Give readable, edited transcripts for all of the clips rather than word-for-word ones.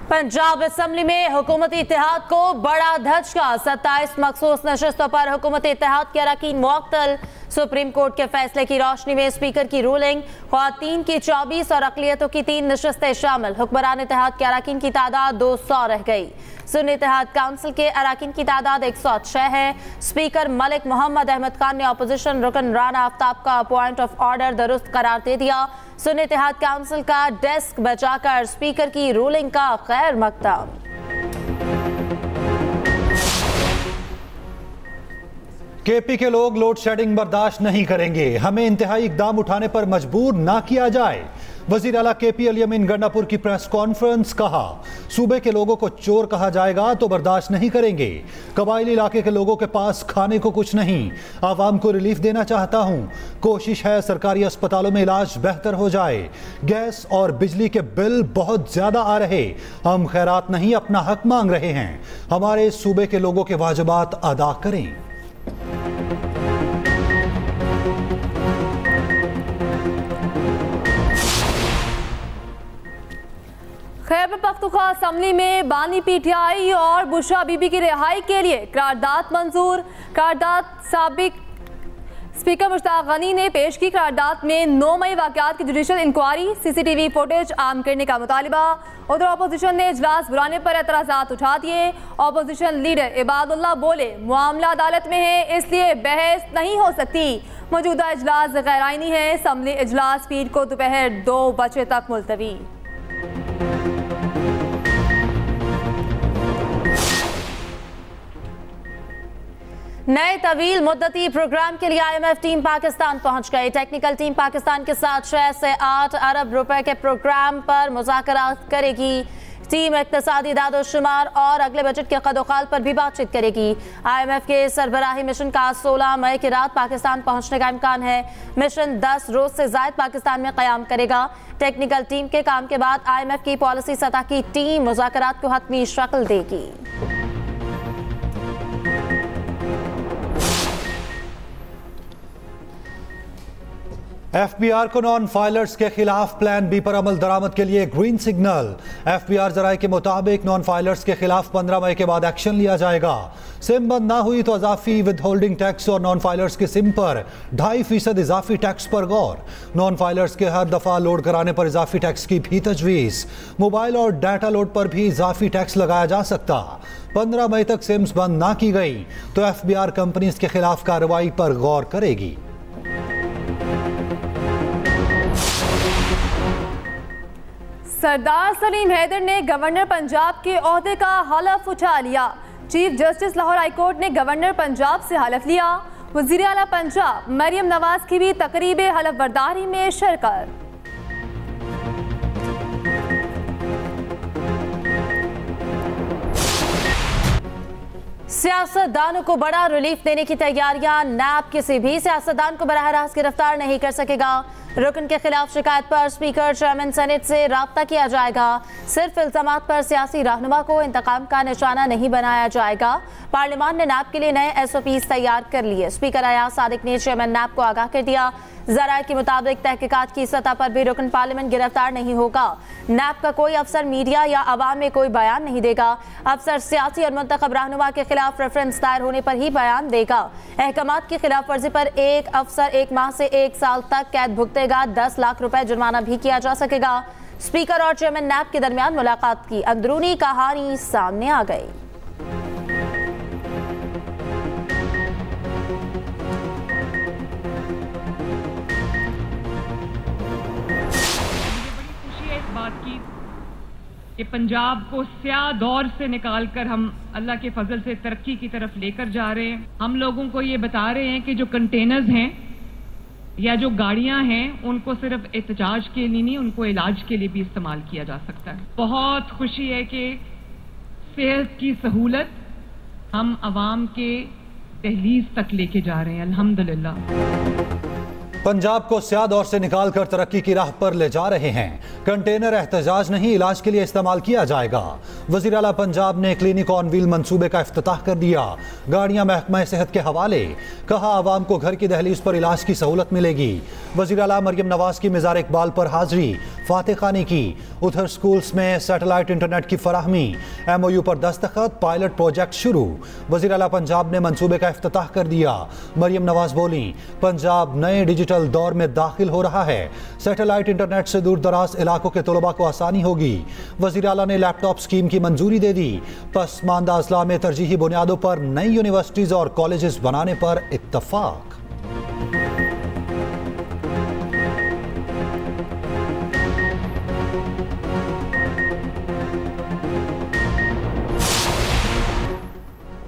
Punjab assembly में हुकूमती इत्तेहाद को बड़ा धचका। 27 मखसूस नशस्तों पर हुकूमती इत्तेहाद के अरकान मुअत्तल। सुप्रीम कोर्ट के फैसले की रोशनी में स्पीकर की रूलिंग। ख्वातीन की 24 और अक़लियतों की 3 नशस्तें शामिल। हुक्मरान इत्तेहाद के अरकान की तादाद 200 रह गई। सुन्नी इत्तेहाद काउंसिल के अरकान की तादाद 106 है। स्पीकर मलिक मोहम्मद अहमद खान ने अपोजिशन रुकन राना आफ्ताब का पॉइंट ऑफ ऑर्डर दुरुस्त करार दे दिया। सुन्नी इत्तेहाद काउंसिल का डेस्क बचाकर स्पीकर की रूलिंग का खैर मकदम। केपी के लोग लोड शेडिंग बर्दाश्त नहीं करेंगे, हमें इंतहाई इकदाम उठाने पर मजबूर ना किया जाए। वजीर आला केपी अली अमीन गंडापुर की प्रेस कॉन्फ्रेंस। कहा, सूबे के लोगों को चोर कहा जाएगा तो बर्दाश्त नहीं करेंगे। कबायली इलाके के लोगों के पास खाने को कुछ नहीं, आवाम को रिलीफ देना चाहता हूं। कोशिश है सरकारी अस्पतालों में इलाज बेहतर हो जाए। गैस और बिजली के बिल बहुत ज्यादा आ रहे, हम खैरात नहीं अपना हक मांग रहे हैं। हमारे सूबे के लोगों के वाजिबात अदा करें। खैबर पख्तूनख्वा असम्बली में बानी पीटीआई और बुशरा बीबी की रिहाई के लिए करारदाद मंजूर। करारदाद साबिक स्पीकर मुश्ताक गनी ने पेश की। करारदाद में 9 मई वाक़यात की जुडिशल इंक्वायरी, सीसीटीवी फुटेज आम करने का मुतालिबा। उधर अपोजिशन ने इजलास बुलाने पर एतराज़ात उठा दिए। अपोजिशन लीडर इबादुल्लाह बोले, मामला अदालत में है इसलिए बहस नहीं हो सकती। मौजूदा इजलास गैर आईनी है। असम्बली इजलास पीर को दोपहर 2 बजे तक मुलतवी। नए तवील मुद्दती प्रोग्राम के लिए IMF टीम पाकिस्तान पहुंच गई। टेक्निकल टीम पाकिस्तान के साथ 6 से 8 अरब रुपए के प्रोग्राम पर मुज़ाकरात करेगी। टीम इक़्तिसादी दादोशुमार और अगले बजट के कदोखाल पर भी बातचीत करेगी। IMF के सरबराही मिशन का 16 मई की रात पाकिस्तान पहुंचने का इम्कान है। मिशन 10 रोज से ज़ायद पाकिस्तान में क़याम करेगा। टेक्निकल टीम के काम के बाद IMF की पॉलिसी सतह की टीम मुज़ाकरात को हतमी शक्ल देगी। FBR को नॉन फाइलर्स के खिलाफ प्लान बी पर अमल दरामद के लिए ग्रीन सिग्नल। FBR जराये के मुताबिक नॉन फाइलर्स के खिलाफ 15 मई के बाद एक्शन लिया जाएगा। सिम बंद ना हुई तो अजाफी विद होल्डिंग टैक्स और नॉन फाइलर्स की सिम पर 2.5% इजाफी टैक्स पर गौर। नॉन फाइलर्स के हर दफा लोड कराने पर इजाफी टैक्स की भी तजवीज़। मोबाइल और डाटा लोड पर भी इजाफी टैक्स लगाया जा सकता। 15 मई तक सिम्स बंद ना की गई तो FBR कंपनीज के खिलाफ कार्रवाई पर गौर करेगी। सरदार सलीम हैदर ने गवर्नर पंजाब के ओहदे का हलफ उठा लिया। Chief justice Lahore high court ने गवर्नर पंजाब से हलफ लिया। वज़ीर आला पंजाब मरियम नवाज की भी तकरीब हलफ बर्दारी में शिरकत। सियासतदानों को बड़ा रिलीफ देने की तैयारियां। नैब किसी भी सियासतदान को बराह रास्त गिरफ्तार नहीं कर सकेगा। रुकन के खिलाफ शिकायत पर स्पीकर चेयरमैन सेनेट से राब्ता किया जाएगा। सिर्फ इल्जामात पर सियासी रहनुमा को इंतकाम का निशाना नहीं बनाया जाएगा। पार्लियामान ने नैब के लिए नए SOPs तैयार कर लिए। स्पीकर अयाज सादिक ने चेयरमैन नैब को आगाह कर दिया। ज़राए के मुताबिक तहकीकात की सतह पर भी रुकन पार्लियामेंट गिरफ्तार नहीं होगा। नैब का कोई अफसर मीडिया या अवाम में कोई बयान नहीं देगा। अफसर सियासी और मुंतखब रहनुमा के खिलाफ रेफरेंस दायर होने पर ही बयान देगा। अहकामात की खिलाफ वर्जी पर एक अफसर 1 माह से 1 साल तक कैद भुगतेगा। 10 लाख रुपए जुर्माना भी किया जा सकेगा। स्पीकर और चेयरमैन नैब के दरमियान मुलाकात की अंदरूनी कहानी सामने आ गई। कि पंजाब को स्याह दौर से निकालकर हम अल्लाह के फजल से तरक्की की तरफ लेकर जा रहे हैं। हम लोगों को ये बता रहे हैं कि जो कंटेनर्स हैं या जो गाड़ियां हैं उनको सिर्फ एहतजाज के लिए नहीं, उनको इलाज के लिए भी इस्तेमाल किया जा सकता है। बहुत खुशी है कि सेहत की सहूलत हम अवाम के दहलीज तक लेके जा रहे हैं, अल्हम्दुलिल्लाह। पंजाब को स्याह दौर से निकालकर तरक्की की राह पर ले जा रहे हैं। कंटेनर एहतजाज नहीं, इलाज के लिए इस्तेमाल किया जाएगा। वज़ीर आला पंजाब ने क्लिनिक ऑन व्हील मंसूबे का इफ्तिताह कर दिया। गाड़ियां महकमा सेहत के हवाले। कहा, आवाम को घर की दहलीज पर इलाज की सहूलत मिलेगी। वज़ीर आला मरियम नवाज की मज़ार इकबाल पर हाजिरी। फातह खानी की। उधर स्कूल्स में सैटेलाइट इंटरनेट की फराहमी, MOU पर दस्तखत, पायलट प्रोजेक्ट शुरू। वज़ीर आला पंजाब ने मंसूबे का इफ्तिताह कर दिया। मरियम नवाज बोली, पंजाब नए डिजिटल दौर में दाखिल हो रहा है। सैटेलाइट इंटरनेट से दूर दराज इलाकों के तलबा को आसानी होगी। वज़ीर आला ने लैपटॉप स्कीम की मंजूरी दे दी। पसमानदा अजला में तरजीही बुनियादों पर नई यूनिवर्सिटीज और कॉलेजेस बनाने पर इत्तफाक।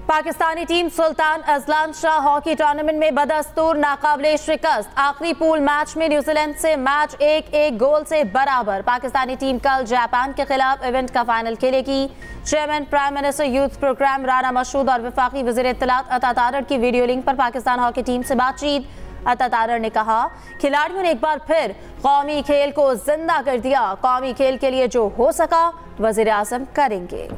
Pakistani team Sultan Azlan Shah hockey tournament में बदस्तूर नाकाबिले शिकस्त। आखिरी पूल मैच में न्यूजीलैंड से मैच 1-1 गोल से बराबर। पाकिस्तानी टीम कल जापान के खिलाफ इवेंट का फाइनल खेलेगी। Chairman prime minister youth program Rana Mashhood और वफाकी वज़ीर इत्तलात अता तारड़ की वीडियो लिंक पर पाकिस्तान हॉकी टीम से बातचीत। अता तारड़ ने कहा, खिलाड़ियों ने एक बार फिर कौमी खेल को जिंदा कर दिया। कौमी खेल के लिए जो हो सका वज़ीर आज़म करेंगे।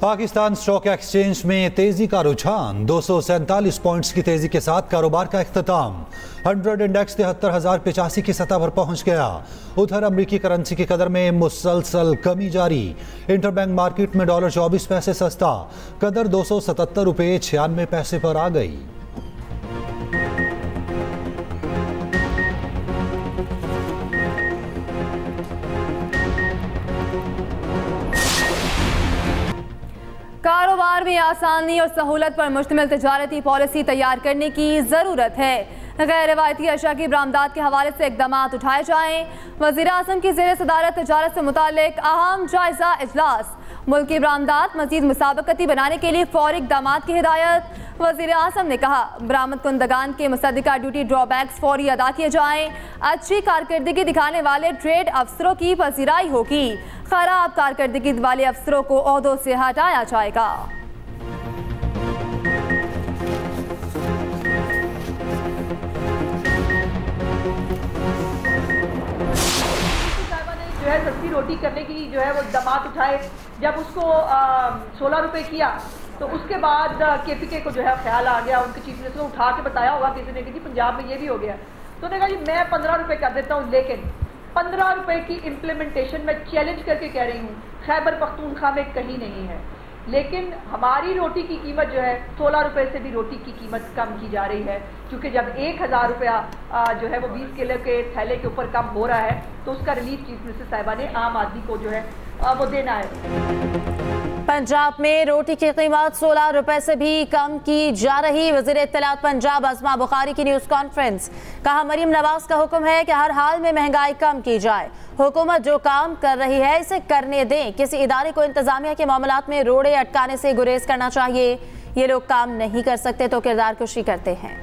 पाकिस्तान स्टॉक एक्सचेंज में तेजी का रुझान, 247 पॉइंट्स की तेजी के साथ कारोबार का इख्तिताम। 100 इंडेक्स 73,085 की सतह पर पहुंच गया। उधर अमरीकी करेंसी की कदर में मुसलसल कमी जारी। इंटरबैंक मार्केट में डॉलर 24 पैसे सस्ता, कदर 277 रुपये 96 पैसे पर आ गई। कारोबार में आसानी और सहूलत पर मुश्तमिल तिजारती पॉलिसी तैयार करने की ज़रूरत है। गैर रिवायती अशा की बरामदात के हवाले से इकदाम उठाए जाएँ। वज़ीर आज़म की ज़ेर सदारत तिजारत से मुताल्लिक अहम जायज़ा इजलास। मुल्क की बरामदात मज़ीद मुसाबकती बनाने के लिए फौरी इकदाम की हिदायत। वज़ीर आज़म ने कहा, बरामद कुंदगान के मुसद्दिका ड्यूटी ड्रॉबैक्स फौरी अदा किए जाएँ। अच्छी कारकर्दगी दिखाने वाले ट्रेड अफसरों की पजीराई होगी। खराब कारकर्दगी वाले अफसरों को ओहदों से हटाया जाएगा। जो है सस्ती रोटी करने की जो है वो इक़दाम उठाए। जब उसको 16 रुपये किया तो उसके बाद KPK को जो है ख्याल आ गया, उनके चीफ मिनिस्टर को उठा के बताया होगा किसी ने कि जी पंजाब में ये भी हो गया। तो उन्होंने कहा जी मैं 15 रुपये कर देता हूँ, लेकिन 15 रुपये की इम्प्लीमेंटेशन मैं चैलेंज करके कह रही हूँ खैबर पख्तूनख्वा में कहीं नहीं है। लेकिन हमारी रोटी की कीमत जो है 16 रुपये से भी रोटी की कीमत कम की जा रही है, क्योंकि जब 1000 रुपया जो है वो 20 किलो के थैले के ऊपर कम हो रहा है तो उसका रिलीफ चीफ मिनिस्टर साहिबा ने आम आदमी को जो है वो देना है। पंजाब में रोटी की कीमत 16 रुपए से भी कम की जा रही। वज़ीर इत्तलात पंजाब अज़मा बुखारी की न्यूज़ कॉन्फ्रेंस। कहा, मरियम नवाज का हुक्म है कि हर हाल में महंगाई कम की जाए। हुकूमत जो काम कर रही है इसे करने दें। किसी इदारे को इंतजामिया के मामलात में रोड़े अटकाने से गुरेज करना चाहिए। ये लोग काम नहीं कर सकते तो किरदार कुशी करते हैं।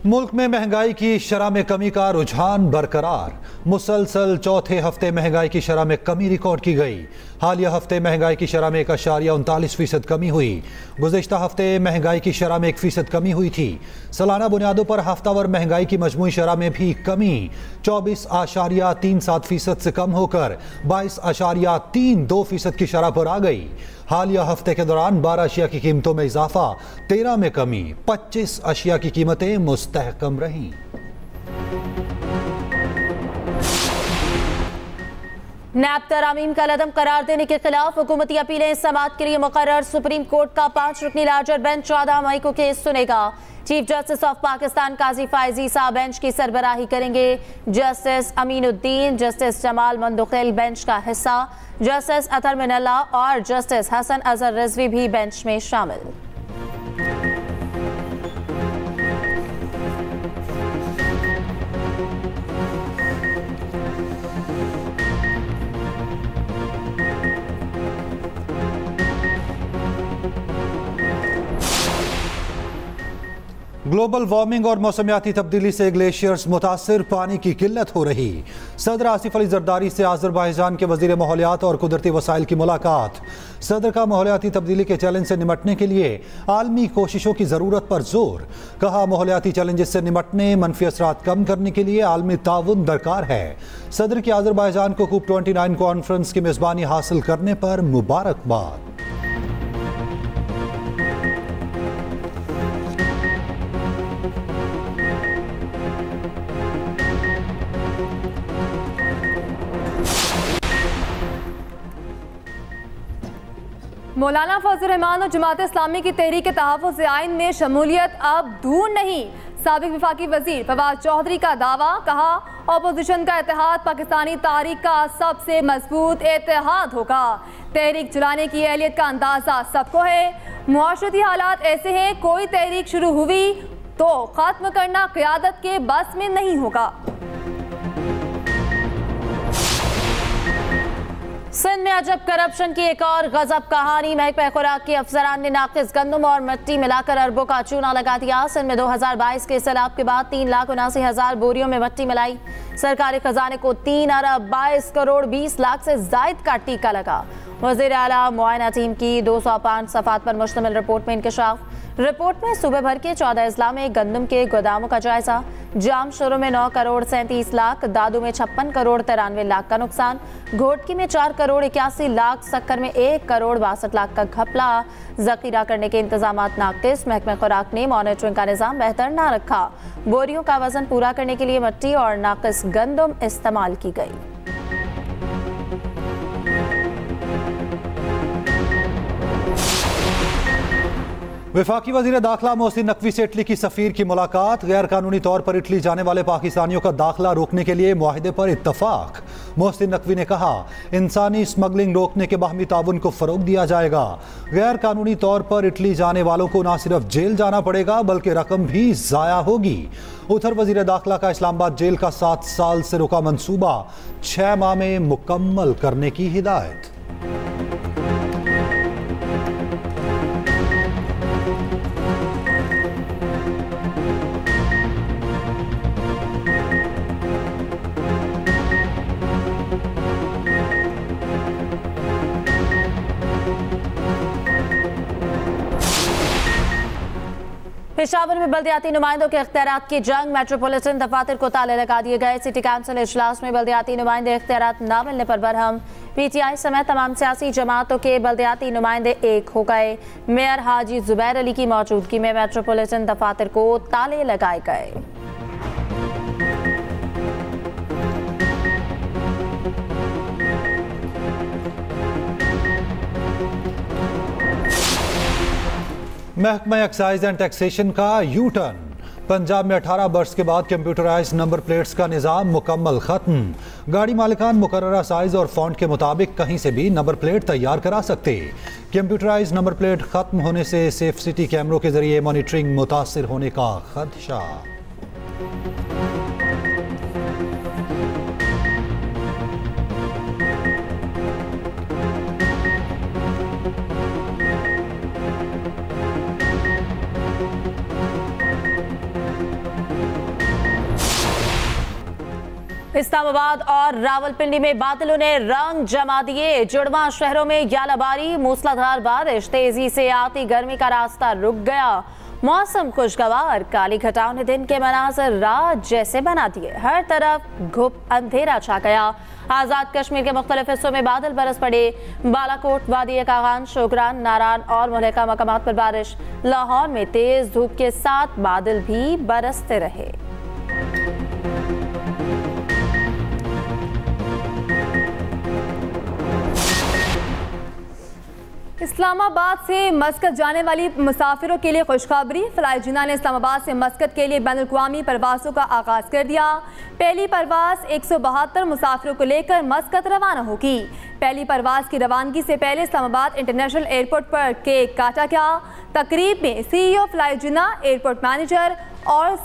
मुल्क में महंगाई की शरह में कमी का रुझान बरकरार। मुसलसल चौथे हफ्ते महंगाई की शरह में कमी रिकॉर्ड की गई। हालिया हफ्ते महंगाई की शरह में 1.39% कमी हुई। गुज़िश्ता हफ्ते महंगाई की शरह में 1% कमी हुई थी। सालाना बुनियादों पर हफ्तावार महंगाई की मजमूई शरह में भी कमी 24.37% से कम होकर 22.32% की शरह पर आ गई। हालिया हफ्ते के दौरान 12 अशिया की कीमतों में इजाफा, 13 में कमी, 25 अशिया की कीमतें मुस्तहकम रहीं। नैब तरामीम का लदम करार देने के खिलाफ हुकूमती अपीलें समाअत के लिए मुकर्रर। सुप्रीम कोर्ट का 5 रुकनी लार्जर बेंच 14 मई को केस सुनेगा। Chief justice of Pakistan Qazi Faez साहब बेंच की सरबराही करेंगे। Justice Aminuddin, justice Jamal Mandokhail bench का हिस्सा। जस्टिस अतर मिनल्ला और जस्टिस हसन अजहर रिजवी भी बेंच में शामिल। ग्लोबल वार्मिंग और मौसमियाती तब्दीली से ग्लेशियर्स मुतासिर, पानी की किल्लत हो रही। सदर आसिफ अली जरदारी से आज़रबाईजान के वज़ीर माहौलियात और कुदरती वसाइल की मुलाकात। सदर का माहौलियाती तब्दीली के चैलेंज से निमटने के लिए आलमी कोशिशों की ज़रूरत पर जोर। कहा, माहौलियाती चैलेंजेस से निमटने, मनफी असरात कम करने के लिए आलमी ताउन दरकार है। सदर की आज़रबाईजान को COP29 कॉन्फ्रेंस की मेज़बानी हासिल करने पर मुबारकबाद। मौलाना फजल रहमान और जमात इस्लामी की तहरीक तहफ़्फ़ुज़ आइन में शमूलियत अब दूर नहीं। साबिक वफाकी वजीर फवाद चौधरी का दावा। कहा, अपोजिशन का इत्तेहाद पाकिस्तानी तारीख का सबसे मजबूत इत्तेहाद होगा। तहरीक चलाने की अहलियत का अंदाज़ा सबको है। मुआशरती हालात ऐसे हैं, कोई तहरीक शुरू हुई तो ख़त्म करना क़यादत के बस में नहीं होगा। सिंध में अजब करप्शन की एक और गजब कहानी। महकमा खुराक के अफसरान ने नाकिस गंदम और मिट्टी मिलाकर अरबों का चूना लगा दिया। सिंध में 2022 के सैलाब के बाद 3,79,000 बोरियों में मिट्टी मिलाई। सरकारी खजाने को 3 अरब 22 करोड़ 20 लाख से जायद का टीका लगा। वज़ीर आला मुआयना टीम की 205 सफ़ात पर मुश्तमिल रिपोर्ट में इंकशाफ। रिपोर्ट में सूबे भर के 14 अजला में गंदम के गोदामों का जायजा। जाम शुरू में 9 करोड़ 37 लाख, दादू में 56 करोड़ 93 लाख का नुकसान, घोटकी में 4 करोड़ 81 लाख, सक्कर में 1 करोड़ 62 लाख का घपला। जखीरा करने के इंतजाम नाकिस। महकमा खुराक ने मॉनिटरिंग का निज़ाम बेहतर ना रखा। बोरियों का वजन पूरा करने के लिए मिट्टी और नाकिस गंदम इस्तेमाल की गई। वफाकी वज़ीर दाखिला मोहसिन नकवी से इटली की सफ़ीर की मुलाकात। गैर कानूनी तौर पर इटली जाने वाले पाकिस्तानियों का दाखिला रोकने के लिए मुआहिदे पर इत्तफाक। मोहसिन नकवी ने कहा, इंसानी स्मगलिंग रोकने के बाहमी ताउन को फ़रोग दिया जाएगा। गैर कानूनी तौर पर इटली जाने वालों को न सिर्फ जेल जाना पड़ेगा बल्कि रकम भी ज़ाया होगी। उधर वज़ीर दाखिला का इस्लामाबाद जेल का 7 साल से रुका मंसूबा 6 माह में मुकम्मल करने की हिदायत। पेशावर में बल्दियाती नुमाइंदों के इख्तियारात की जंग। मेट्रोपॉलिटन दफातर को ताले लगा दिए गए। सिटी काउंसिल इजलास में बल्दियाती नुमाइंदे इख्तियारात न मिलने पर बरहम। PTI समेत तमाम सियासी जमातों के बल्दियाती नुमाइंदे एक हो गए। मेयर हाजी जुबैर अली की मौजूदगी में मेट्रोपॉलिटन दफातर को ताले लगाए गए। महकमा एक्साइज एंड टैक्सेशन का यू टर्न। पंजाब में 18 बरस के बाद कंप्यूटराइज नंबर प्लेट्स का निज़ाम मुकम्मल खत्म। गाड़ी मालिकान मुकर्ररा साइज और फॉन्ट के मुताबिक कहीं से भी नंबर प्लेट तैयार करा सकते। कंप्यूटराइज नंबर प्लेट खत्म होने से सेफ सिटी कैमरों के जरिए मॉनिटरिंग मुतासिर होने का खदशा। इस्लामाबाद और रावलपिंडी में बादलों ने रंग जमा दिए। जुड़वा शहरों में यालाबारी, मूसलाधार बारिश, तेजी से आती गर्मी का रास्ता रुक गया। मौसम खुशगवार, काली घटाओं ने दिन के मनाजर रात जैसे बना दिए। हर तरफ घुप अंधेरा छा गया। आजाद कश्मीर के मुख्तलिफ हिस्सों में बादल बरस पड़े। बालाकोट, वादी कागान, शोगरान, नारान और मुल्हिका मकामात पर बारिश। लाहौर में तेज धूप के साथ बादल भी बरसते रहे। इस्लामाबाद से मस्कत जाने वाली मुसाफिरों के लिए खुशखबरी। फ्लाई जिना ने इस्लामाबाद से मस्कत के लिए बैनुल-अक़वामी परवाज़ों का आगाज़ कर दिया। पहली परवाज़ 172 मुसाफिरों को लेकर मस्कत रवाना होगी। पहली परवाज़ की रवानगी से पहले इस्लामाबाद इंटरनेशनल एयरपोर्ट पर केक काटा गया। तकरीब में CEO फ्लाई जिना, एयरपोर्ट मैनेजर और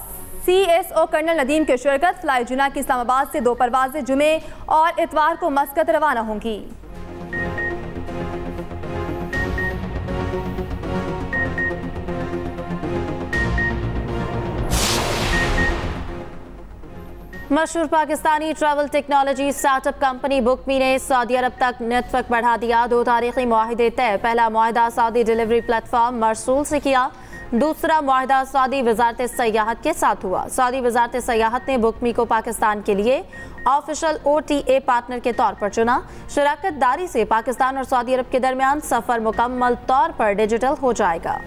CSO कर्नल नदीम की शिरकत। फ्लाई जिना की इस्लामाबाद से 2 परवाज़ें जुमे और इतवार को मस्कत रवाना होंगी। मशहूर Pakistani travel technology startup company Bookme ने सऊदी अरब तक नेटवर्क बढ़ा दिया। 2 तारीखी मुआहिदे तय। पहला मुआहिदा सऊदी डिलीवरी प्लेटफॉर्म मरसूल से किया। दूसरा मुआहिदा सऊदी वजारत सयाहत के साथ हुआ। सऊदी वजारत सयाहत ने बुकमी को पाकिस्तान के लिए ऑफिशियल OTA पार्टनर के तौर पर चुना। शराकत दारी से पाकिस्तान और सऊदी अरब के दरमियान सफर मुकम्मल तौर पर डिजिटल हो जाएगा।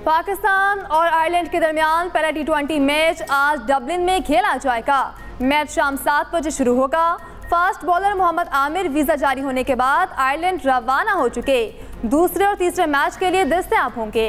पाकिस्तान और आयरलैंड के दरमियान पहला T20 मैच आज डबलिन में खेला जाएगा। मैच शाम 7 बजे शुरू होगा। Fast bowler Mohammad Amir visa जारी होने के बाद आयरलैंड रवाना हो चुके। दूसरे और तीसरे मैच के लिए दस्तयाब होंगे।